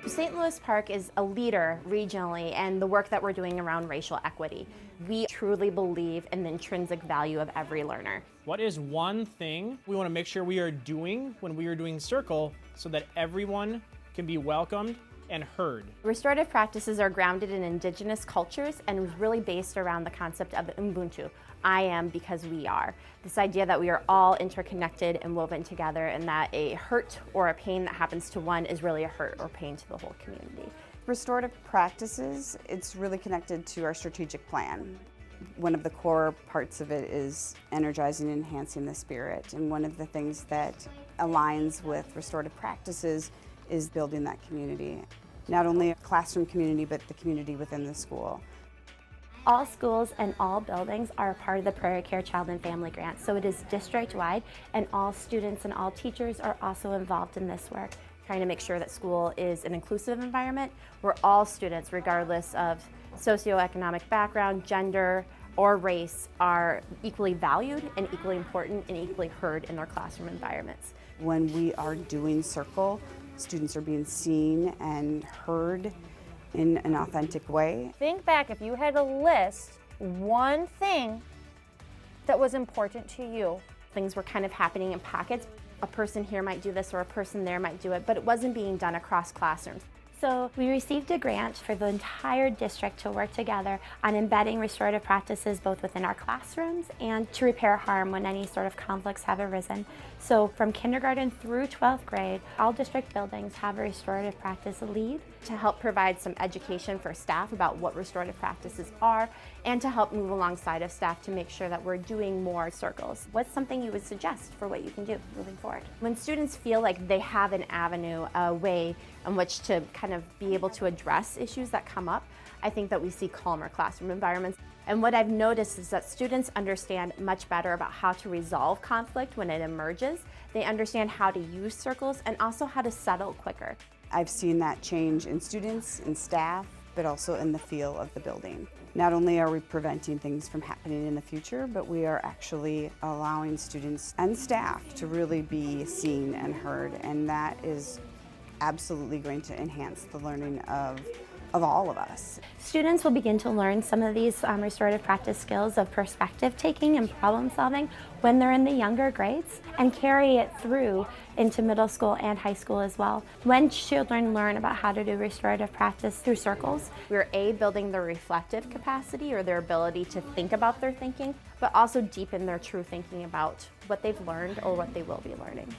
St. Louis Park is a leader regionally in the work that we're doing around racial equity. We truly believe in the intrinsic value of every learner. What is one thing we want to make sure we are doing when we are doing Circle so that everyone can be welcomed and heard? Restorative practices are grounded in indigenous cultures and is really based around the concept of Ubuntu. I am because we are. This idea that we are all interconnected and woven together, and that a hurt or a pain that happens to one is really a hurt or pain to the whole community. Restorative practices, it's really connected to our strategic plan. One of the core parts of it is energizing and enhancing the spirit, and one of the things that aligns with restorative practices is building that community. Not only a classroom community, but the community within the school. All schools and all buildings are a part of the PrairieCare Child and Family Grant, so it is district-wide, and all students and all teachers are also involved in this work, trying to make sure that school is an inclusive environment where all students, regardless of socioeconomic background, gender, or race, are equally valued and equally important and equally heard in their classroom environments. When we are doing Circle, students are being seen and heard in an authentic way. Think back, if you had to list one thing that was important to you. Things were kind of happening in pockets. A person here might do this or a person there might do it, but it wasn't being done across classrooms. So we received a grant for the entire district to work together on embedding restorative practices both within our classrooms and to repair harm when any sort of conflicts have arisen. So from kindergarten through 12th grade, all district buildings have a restorative practice lead to help provide some education for staff about what restorative practices are, and to help move alongside of staff to make sure that we're doing more circles. What's something you would suggest for what you can do moving forward? When students feel like they have an avenue, a way in which to kind of be able to address issues that come up, I think that we see calmer classroom environments. And what I've noticed is that students understand much better about how to resolve conflict when it emerges. They understand how to use circles and also how to settle quicker. I've seen that change in students and staff, but also in the feel of the building. Not only are we preventing things from happening in the future, but we are actually allowing students and staff to really be seen and heard, and that is absolutely going to enhance the learning of all of us. Students will begin to learn some of these restorative practice skills of perspective taking and problem solving when they're in the younger grades, and carry it through into middle school and high school as well. When children learn about how to do restorative practice through circles, we're building their reflective capacity or their ability to think about their thinking, but also deepen their true thinking about what they've learned or what they will be learning.